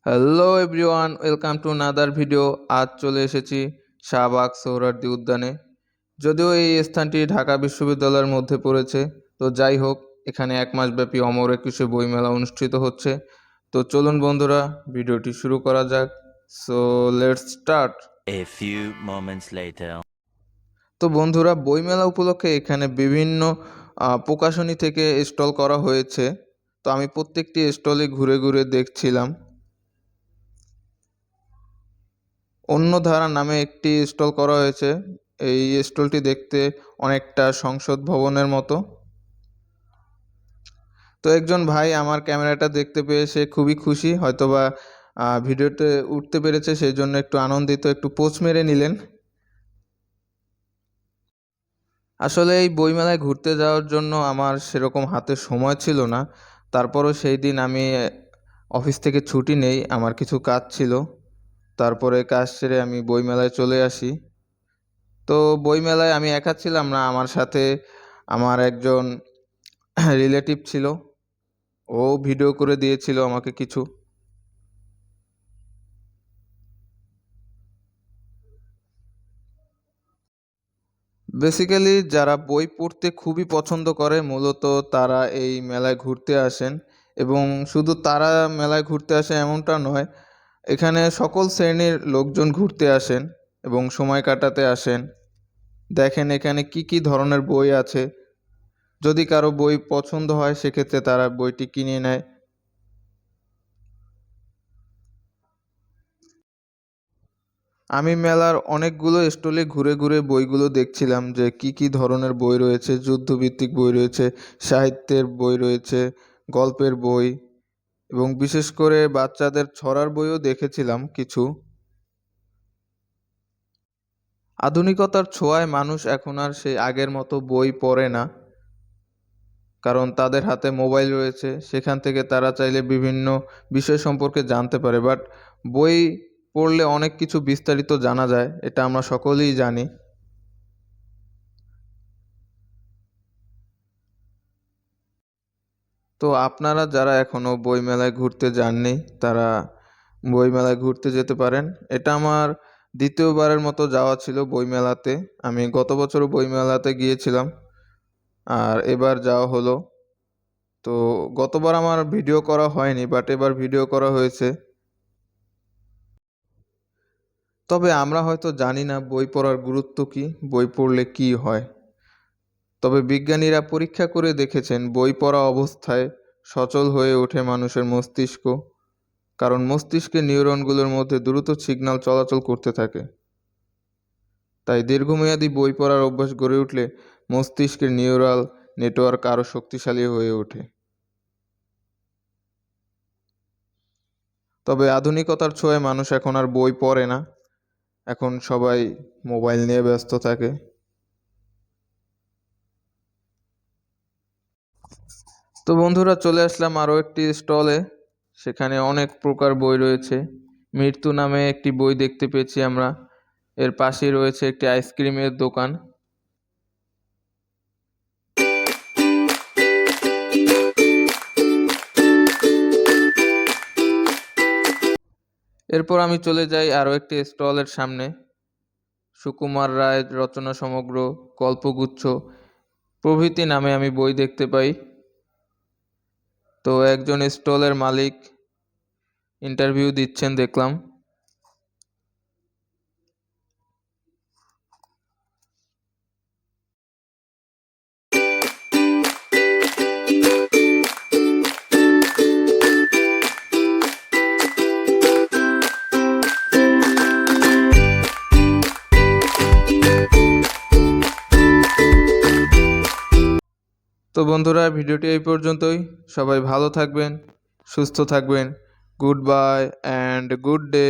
Hello everyone, welcome to another video. আজ চলে এসেছি শাহবাগ সোহরাওয়ার্দী উদ্যানে। যদিও এই স্থানটি ঢাকা বিশ্ববিদ্যালয়ের মধ্যে পড়েছে, তো যাই হোক, এখানে এক মাসব্যাপী অমর একুশে বইমেলা অনুষ্ঠিত হচ্ছে। তো চলুন বন্ধুরা, ভিডিওটি শুরু করা যাক। So let's start. A few moments later. তো বন্ধুরা, বইমেলা উপলক্ষে এখানে বিভিন্ন প্রকাশনী থেকে স্টল করা হয়েছে। তো আমি প্রত্যেকটি স্টলে ঘুরে ঘুরে দেখছিলাম। অন্যধারা নামে একটি স্টল করা হয়েছে। এই স্টলটি দেখতে অনেকটা সংসদ ভবনের মতো। তো একজন ভাই আমার ক্যামেরাটা দেখতে পেয়ে সে খুবই খুশি, হয়তোবা ভিডিওতে উঠতে পেরেছে, সেই জন্য একটু আনন্দিত, একটু পোজ মেরে নিলেন। আসলে এই বইমেলায় ঘুরতে যাওয়ার জন্য আমার সেরকম হাতে সময় ছিল না। তারপরও সেই দিন আমি অফিস থেকে ছুটি নেই, আমার কিছু কাজ ছিল। তারপরে কাজ সেরে আমি বইমেলায় চলে আসি। তো বইমেলায় আমি একা ছিলাম না, আমার সাথে আমার একজন রিলেটিভ ছিল। ও ভিডিও করে দিয়েছিল আমাকে কিছু। বেসিক্যালি যারা বই পড়তে খুবই পছন্দ করে মূলত তারা এই মেলায় ঘুরতে আসেন। এবং শুধু তারা মেলায় ঘুরতে আসে এমনটা নয়, এখানে সকল শ্রেণীর লোকজন ঘুরতে আসেন এবং সময় কাটাতে আসেন। দেখেন এখানে কি কি ধরনের বই আছে। যদি কারো বই পছন্দ হয় সেক্ষেত্রে তারা বইটি কিনে নেয়। আমি মেলার অনেকগুলো স্টলে ঘুরে ঘুরে বইগুলো দেখছিলাম যে কি কি ধরনের বই রয়েছে। যুদ্ধভিত্তিক বই রয়েছে, সাহিত্যের বই রয়েছে, গল্পের বই, এবং বিশেষ করে বাচ্চাদের ছড়ার বইও দেখেছিলাম কিছু। আধুনিকতার ছোঁয়ায় মানুষ এখন আর সেই আগের মতো বই পড়ে না, কারণ তাদের হাতে মোবাইল রয়েছে, সেখান থেকে তারা চাইলে বিভিন্ন বিষয় সম্পর্কে জানতে পারে। বাট বই পড়লে অনেক কিছু বিস্তারিত জানা যায়, এটা আমরা সকলেই জানি। তো আপনারা যারা এখনও বইমেলায় ঘুরতে যাননি, তারা বইমেলায় ঘুরতে যেতে পারেন। এটা আমার দ্বিতীয়বারের মতো যাওয়া ছিল বইমেলাতে। আমি গত বছরও বইমেলাতে গিয়েছিলাম, আর এবার যাওয়া হলো। তো গতবার আমার ভিডিও করা হয়নি, বাট এবার ভিডিও করা হয়েছে। তবে আমরা হয়তো জানি না বই পড়ার গুরুত্ব কী, বই পড়লে কী হয়। তবে বিজ্ঞানীরা পরীক্ষা করে দেখেছেন বই পড়া অবস্থায় সচল হয়ে ওঠে মানুষের মস্তিষ্ক, কারণ মস্তিষ্কের নিউরনগুলোর মধ্যে দ্রুত সিগন্যাল চলাচল করতে থাকে। তাই দীর্ঘমেয়াদী বই পড়ার অভ্যাস গড়ে উঠলে মস্তিষ্কের নিউরাল নেটওয়ার্ক আরও শক্তিশালী হয়ে ওঠে। তবে আধুনিকতার ছোঁয়ায় মানুষ এখন আর বই পড়ে না, এখন সবাই মোবাইল নিয়ে ব্যস্ত থাকে। তো বন্ধুরা, চলে আসলাম আরও একটি স্টলে। সেখানে অনেক প্রকার বই রয়েছে। মৃত্যু নামে একটি বই দেখতে পেয়েছি আমরা। এর পাশেই রয়েছে একটি আইসক্রিমের দোকান। এরপর আমি চলে যাই আরও একটি স্টলের সামনে। সুকুমার রায় রচনা সমগ্র, গল্পগুচ্ছ প্রভৃতি নামে আমি বই দেখতে পাই। তো একজন স্টলের মালিক ইন্টারভিউ দিচ্ছেন দেখলাম। তো বন্ধুরা, ভিডিওটি এই পর্যন্তই। সবাই ভালো থাকবেন, সুস্থ থাকবেন। Good bye and good day.